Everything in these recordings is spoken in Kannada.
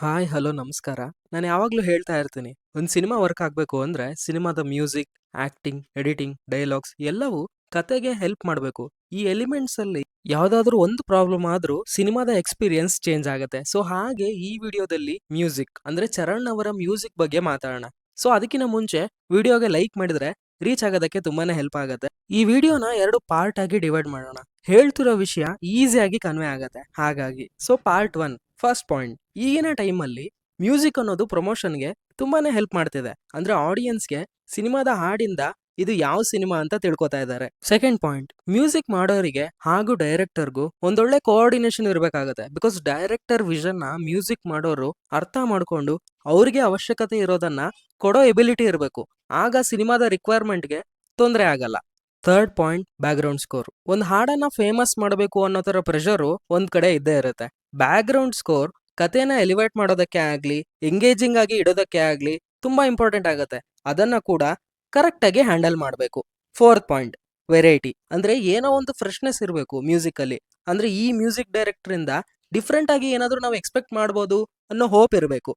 ಹಾಯ್ ಹಲೋ ನಮಸ್ಕಾರ. ನಾನು ಯಾವಾಗಲೂ ಹೇಳ್ತಾ ಇರ್ತೀನಿ, ಒಂದು ಸಿನಿಮಾ ವರ್ಕ್ ಆಗಬೇಕು ಅಂದ್ರೆ ಸಿನಿಮಾದ ಮ್ಯೂಸಿಕ್, ಆಕ್ಟಿಂಗ್, ಎಡಿಟಿಂಗ್, ಡೈಲಾಗ್ಸ್ ಎಲ್ಲವೂ ಕತೆಗೆ ಹೆಲ್ಪ್ ಮಾಡಬೇಕು. ಈ ಎಲಿಮೆಂಟ್ಸ್ ಅಲ್ಲಿ ಯಾವ್ದಾದ್ರೂ ಒಂದು ಪ್ರಾಬ್ಲಮ್ ಆದ್ರೂ ಸಿನಿಮಾದ ಎಕ್ಸ್ಪೀರಿಯನ್ಸ್ ಚೇಂಜ್ ಆಗುತ್ತೆ. ಸೊ ಹಾಗೆ ಈ ವಿಡಿಯೋದಲ್ಲಿ ಮ್ಯೂಸಿಕ್ ಅಂದ್ರೆ ಚರಣ್ ಅವರ ಮ್ಯೂಸಿಕ್ ಬಗ್ಗೆ ಮಾತಾಡೋಣ. ಸೊ ಅದಕ್ಕಿಂತ ಮುಂಚೆ ವಿಡಿಯೋಗೆ ಲೈಕ್ ಮಾಡಿದ್ರೆ ರೀಚ್ ಆಗೋದಕ್ಕೆ ತುಂಬಾನೇ ಹೆಲ್ಪ್ ಆಗುತ್ತೆ. ಈ ವಿಡಿಯೋನ ಎರಡು ಪಾರ್ಟ್ ಆಗಿ ಡಿವೈಡ್ ಮಾಡೋಣ. ಹೇಳ್ತಿರೋ ವಿಷಯ ಈಸಿಯಾಗಿ ಕನ್ವೆ ಆಗತ್ತೆ. ಹಾಗಾಗಿ so part one, first point. ಈಗಿನ ಟೈಮಲ್ಲಿ ಮ್ಯೂಸಿಕ್ ಅನ್ನೋದು ಪ್ರಮೋಷನ್ಗೆ ತುಂಬಾನೇ ಹೆಲ್ಪ್ ಮಾಡ್ತಿದೆ. ಅಂದ್ರೆ ಆಡಿಯನ್ಸ್ಗೆ ಸಿನಿಮಾದ ಹಾಡಿಂದ ಇದು ಯಾವ ಸಿನಿಮಾ ಅಂತ ತಿಳ್ಕೊತಾ ಇದ್ದಾರೆ. ಸೆಕೆಂಡ್ ಪಾಯಿಂಟ್, ಮ್ಯೂಸಿಕ್ ಮಾಡೋರಿಗೆ ಹಾಗೂ ಡೈರೆಕ್ಟರ್ಗೂ ಒಂದೊಳ್ಳೆ ಕೋಆರ್ಡಿನೇಷನ್ ಇರಬೇಕಾಗುತ್ತೆ. ಬಿಕಾಸ್ ಡೈರೆಕ್ಟರ್ ವಿಷನ್ ನ ಮ್ಯೂಸಿಕ್ ಮಾಡೋರು ಅರ್ಥ ಮಾಡ್ಕೊಂಡು ಅವ್ರಿಗೆ ಅವಶ್ಯಕತೆ ಇರೋದನ್ನ ಕೊಡೋ ಎಬಿಲಿಟಿ ಇರಬೇಕು. ಆಗ ಸಿನಿಮಾದ ರಿಕ್ವೈರ್ಮೆಂಟ್ಗೆ ತೊಂದರೆ ಆಗಲ್ಲ. Third point, background score. ಒಂದು ಹಾಡನ್ನ ಫೇಮಸ್ ಮಾಡಬೇಕು ಅನ್ನೋ ತರ ಪ್ರೆಷರು ಒಂದ್ ಕಡೆ ಇದ್ದೇ ಇರುತ್ತೆ. ಬ್ಯಾಕ್ ಗ್ರೌಂಡ್ ಸ್ಕೋರ್ ಕತೆನ ಎಲಿವೇಟ್ ಮಾಡೋದಕ್ಕೆ ಆಗ್ಲಿ, ಎಂಗೇಜಿಂಗ್ ಆಗಿ ಇಡೋದಕ್ಕೆ ಆಗ್ಲಿ ತುಂಬಾ ಇಂಪಾರ್ಟೆಂಟ್ ಆಗುತ್ತೆ. ಅದನ್ನ ಕೂಡ ಕರೆಕ್ಟ್ ಆಗಿ ಹ್ಯಾಂಡಲ್ ಮಾಡಬೇಕು. Fourth point, variety. ಅಂದ್ರೆ ಏನೋ ಒಂದು ಫ್ರೆಶ್ನೆಸ್ ಇರಬೇಕು ಮ್ಯೂಸಿಕ್ ಅಲ್ಲಿ. ಅಂದ್ರೆ ಈ ಮ್ಯೂಸಿಕ್ ಡೈರೆಕ್ಟರ್ ಇಂದ ಡಿಫ್ರೆಂಟ್ ಆಗಿ ಏನಾದ್ರೂ ನಾವು ಎಕ್ಸ್ಪೆಕ್ಟ್ ಮಾಡ್ಬೋದು ಅನ್ನೋ ಹೋಪ್ ಇರಬೇಕು.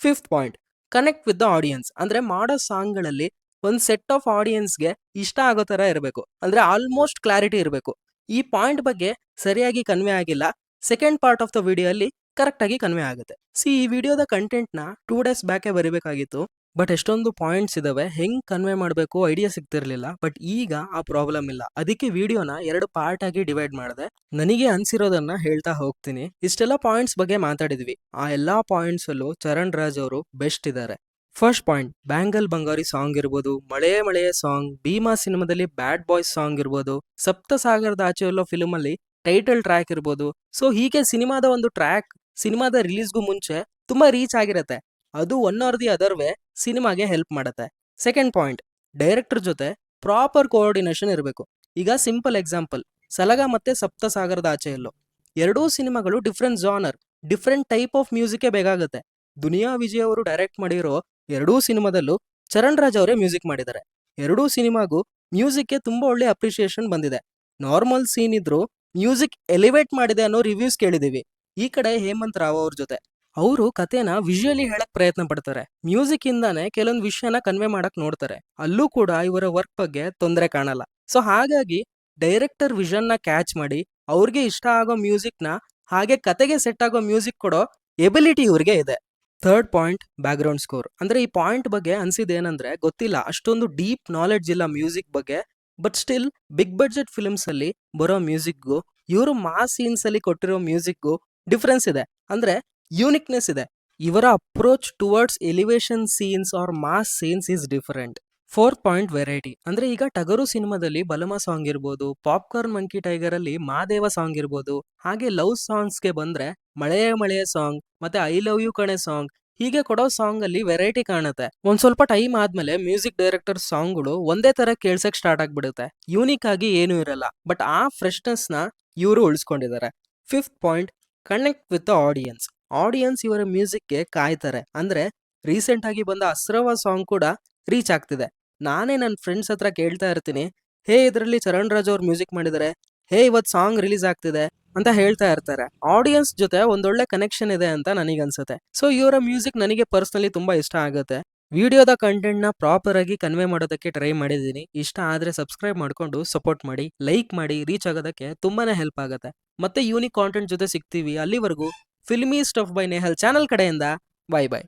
Fifth point, connect with the audience. ಅಂದ್ರೆ ಮಾಡೋ ಸಾಂಗ್ಗಳಲ್ಲಿ ಒಂದು ಸೆಟ್ ಆಫ್ ಆಡಿಯನ್ಸ್ಗೆ ಇಷ್ಟ ಆಗೋ ತರ ಇರಬೇಕು. ಅಂದ್ರೆ ಆಲ್ಮೋಸ್ಟ್ ಕ್ಲಾರಿಟಿ ಇರಬೇಕು. ಈ ಪಾಯಿಂಟ್ ಬಗ್ಗೆ ಸರಿಯಾಗಿ ಕನ್ವೆ ಆಗಿಲ್ಲ, second part of the video ಅಲ್ಲಿ ಕರೆಕ್ಟ್ ಆಗಿ ಕನ್ವೆ ಆಗುತ್ತೆ. ಈ ವಿಡಿಯೋದ ಕಂಟೆಂಟ್ ನ 2 days ಬ್ಯಾಕೆ ಬರಿಬೇಕಾಗಿತ್ತು. ಬಟ್ ಎಷ್ಟೊಂದು ಪಾಯಿಂಟ್ಸ್ ಇದಾವೆ, ಹೆಂಗ್ ಕನ್ವೆ ಮಾಡಬೇಕು ಐಡಿಯಾ ಸಿಗ್ತಿರ್ಲಿಲ್ಲ. ಬಟ್ ಈಗ ಆ ಪ್ರಾಬ್ಲಮ್ ಇಲ್ಲ. ಅದಕ್ಕೆ ವಿಡಿಯೋನ ಎರಡು ಪಾರ್ಟ್ ಆಗಿ ಡಿವೈಡ್ ಮಾಡಿದೆ. ನನಗೆ ಅನ್ಸಿರೋದನ್ನ ಹೇಳ್ತಾ ಹೋಗ್ತೀನಿ. ಇಷ್ಟೆಲ್ಲ ಪಾಯಿಂಟ್ಸ್ ಬಗ್ಗೆ ಮಾತಾಡಿದ್ವಿ. ಆ ಎಲ್ಲಾ ಪಾಯಿಂಟ್ಸ್ ಅಲ್ಲೂ ಚರಣ್ ರಾಜ್ ಅವರು ಬೆಸ್ಟ್ ಇದ್ದಾರೆ. ಫಸ್ಟ್ ಪಾಯಿಂಟ್, ಬ್ಯಾಂಗಲ್ ಬಂಗಾರಿ ಸಾಂಗ್ ಇರ್ಬೋದು, ಮಳೆ ಮಳೆಯ ಸಾಂಗ್, ಭೀಮಾ ಸಿನಿಮಾದಲ್ಲಿ ಬ್ಯಾಡ್ ಬಾಯ್ಸ್ ಸಾಂಗ್ ಇರ್ಬೋದು, ಸಪ್ತ ಸಾಗರದ ಆಚೆ ಎಲ್ಲೋ ಫಿಲ್ಮ್ ಅಲ್ಲಿ ಟೈಟಲ್ ಟ್ರ್ಯಾಕ್ ಇರ್ಬೋದು. ಸೊ ಹೀಗೆ ಸಿನಿಮಾದ ಒಂದು ಟ್ರ್ಯಾಕ್ ಸಿನಿಮಾದ ರಿಲೀಸ್ಗೂ ಮುಂಚೆ ತುಂಬಾ ರೀಚ್ ಆಗಿರತ್ತೆ. ಅದು one R the other way ಸಿನಿಮಾಗೆ ಹೆಲ್ಪ್ ಮಾಡುತ್ತೆ. ಸೆಕೆಂಡ್ ಪಾಯಿಂಟ್, ಡೈರೆಕ್ಟರ್ ಜೊತೆ ಪ್ರಾಪರ್ ಕೋಆರ್ಡಿನೇಷನ್ ಇರಬೇಕು. ಈಗ ಸಿಂಪಲ್ ಎಕ್ಸಾಂಪಲ್, ಸಲಗ ಮತ್ತೆ ಸಪ್ತ ಸಾಗರದ ಆಚೆ ಎಲ್ಲೋ ಎರಡೂ ಸಿನಿಮಾಗಳು different genre, different type of music ಬೇಕಾಗುತ್ತೆ. ದುನಿಯಾ ವಿಜಯ್ ಅವರು ಡೈರೆಕ್ಟ್ ಮಾಡಿರೋ ಎರಡೂ ಸಿನಿಮಾದಲ್ಲೂ ಚರಣ್ ರಾಜ್ ಅವರೇ ಮ್ಯೂಸಿಕ್ ಮಾಡಿದ್ದಾರೆ. ಎರಡೂ ಸಿನಿಮಾಗೂ ಮ್ಯೂಸಿಕ್ಗೆ ತುಂಬಾ ಒಳ್ಳೆ ಅಪ್ರಿಸಿಯೇಷನ್ ಬಂದಿದೆ. ನಾರ್ಮಲ್ ಸೀನ್ ಇದ್ರು ಮ್ಯೂಸಿಕ್ ಎಲಿವೇಟ್ ಮಾಡಿದೆ ಅನ್ನೋ ರಿವ್ಯೂಸ್ ಕೇಳಿದೀವಿ. ಈ ಕಡೆ ಹೇಮಂತ್ ರಾವ್ ಅವ್ರ ಜೊತೆ ಅವರು ಕತೆನ ವಿಜುವಲಿ ಹೇಳಕ್ ಪ್ರಯತ್ನ ಪಡ್ತಾರೆ. ಮ್ಯೂಸಿಕ್ ಇಂದಾನೆ ಕೆಲವೊಂದು ವಿಷಯನ ಕನ್ವೆ ಮಾಡಕ್ ನೋಡ್ತಾರೆ. ಅಲ್ಲೂ ಕೂಡ ಇವರ ವರ್ಕ್ ಬಗ್ಗೆ ತೊಂದರೆ ಕಾಣಲ್ಲ. ಸೊ ಹಾಗಾಗಿ ಡೈರೆಕ್ಟರ್ ವಿಷನ್ ನ ಕ್ಯಾಚ್ ಮಾಡಿ ಅವ್ರಿಗೆ ಇಷ್ಟ ಆಗೋ ಮ್ಯೂಸಿಕ್ ನ ಹಾಗೆ ಕತೆಗೆ ಸೆಟ್ ಆಗೋ ಮ್ಯೂಸಿಕ್ ಕೊಡೋ ಎಬಿಲಿಟಿ ಇವ್ರಿಗೆ ಇದೆ. Third point, background score. ಅಂದ್ರೆ ಈ ಪಾಯಿಂಟ್ ಬಗ್ಗೆ ಅನ್ಸಿದ್ದೇನಂದ್ರೆ, ಗೊತ್ತಿಲ್ಲ, ಅಷ್ಟೊಂದು ಡೀಪ್ ನಾಲೆಡ್ಜ್ ಇಲ್ಲ ಮ್ಯೂಸಿಕ್ ಬಗ್ಗೆ. But still big budget films ಅಲ್ಲಿ ಬರೋ ಮ್ಯೂಸಿಕ್ಗೂ ಇವರು ಮಾಸ್ ಸೀನ್ಸ್ ಅಲ್ಲಿ ಕೊಟ್ಟಿರೋ ಮ್ಯೂಸಿಕ್ಗೂ ಡಿಫ್ರೆನ್ಸ್ ಇದೆ. ಅಂದ್ರೆ ಯೂನಿಕ್ನೆಸ್ ಇದೆ. ಇವರ approach towards elevation scenes or mass scenes is different. Fourth point, variety. ಅಂದ್ರೆ ಈಗ ಟಗರು ಸಿನಿಮಾದಲ್ಲಿ ಬಲಮ ಸಾಂಗ್ ಇರ್ಬೋದು, ಪಾಪ್ಕಾರ್ನ್ ಮಂಕಿ ಟೈಗರ್ ಅಲ್ಲಿ ಮಾದೇವ ಸಾಂಗ್ ಇರ್ಬೋದು, ಹಾಗೆ ಲವ್ ಸಾಂಗ್ಸ್ ಗೆ ಬಂದ್ರೆ ಮಳೆಯ ಮಳೆಯ ಸಾಂಗ್ ಮತ್ತೆ ಐ ಲವ್ ಯು ಕಣೆ ಸಾಂಗ್, ಹೀಗೆ ಕೊಡೋ ಸಾಂಗ್ ಅಲ್ಲಿ ವೆರೈಟಿ ಕಾಣುತ್ತೆ. ಒಂದ್ ಸ್ವಲ್ಪ ಟೈಮ್ ಆದ್ಮೇಲೆ ಮ್ಯೂಸಿಕ್ ಡೈರೆಕ್ಟರ್ ಸಾಂಗ್ಗಳು ಒಂದೇ ತರ ಕೇಳ್ಸಕ್ ಸ್ಟಾರ್ಟ್ ಆಗ್ಬಿಡುತ್ತೆ. ಯೂನಿಕ್ ಆಗಿ ಏನು ಇರಲ್ಲ. ಬಟ್ ಆ ಫ್ರೆಶ್ನೆಸ್ ನ ಇವರು ಉಳಿಸ್ಕೊಂಡಿದ್ದಾರೆ. Fifth point, connect with the audience. Audience ಇವರ ಮ್ಯೂಸಿಕ್ಗೆ ಕಾಯ್ತಾರೆ. ಅಂದ್ರೆ ರೀಸೆಂಟ್ ಆಗಿ ಬಂದ ಅಸ್ರವ ಸಾಂಗ್ ಕೂಡ ರೀಚ್ ಆಗ್ತಿದೆ. ನಾನೇ ನನ್ನ ಫ್ರೆಂಡ್ಸ್ ಹತ್ರ ಕೇಳ್ತಾ ಇರ್ತೀನಿ, ಹೇ ಇದರಲ್ಲಿ ಚರಣ್ ರಾಜ್ ಅವ್ರು ಮ್ಯೂಸಿಕ್ ಮಾಡಿದ್ದಾರೆ, ಹೇ ಇವತ್ ಸಾಂಗ್ ರಿಲೀಸ್ ಆಗ್ತಿದೆ ಅಂತ ಹೇಳ್ತಾ ಇರ್ತಾರೆ. ಆಡಿಯನ್ಸ್ ಜೊತೆ ಒಂದೊಳ್ಳೆ ಕನೆಕ್ಷನ್ ಇದೆ ಅಂತ ನನಗನ್ಸುತ್ತೆ. ಸೊ ಇವರ ಮ್ಯೂಸಿಕ್ ನನಗೆ ಪರ್ಸನಲಿ ತುಂಬಾ ಇಷ್ಟ ಆಗುತ್ತೆ. ವಿಡಿಯೋದ ಕಂಟೆಂಟ್ ನ ಪ್ರಾಪರ್ ಆಗಿ ಕನ್ವೆ ಮಾಡೋದಕ್ಕೆ ಟ್ರೈ ಮಾಡಿದ್ದೀನಿ. ಇಷ್ಟ ಆದ್ರೆ ಸಬ್ಸ್ಕ್ರೈಬ್ ಮಾಡ್ಕೊಂಡು ಸಪೋರ್ಟ್ ಮಾಡಿ, ಲೈಕ್ ಮಾಡಿ, ರೀಚ್ ಆಗೋದಕ್ಕೆ ತುಂಬಾನೇ ಹೆಲ್ಪ್ ಆಗುತ್ತೆ. ಮತ್ತೆ ಯೂನಿಕ್ ಕಾಂಟೆಂಟ್ ಜೊತೆ ಸಿಗ್ತೀವಿ. ಅಲ್ಲಿವರೆಗೂ filmy stuff by Nehal channel ಕಡೆಯಿಂದ ಬೈ ಬೈ.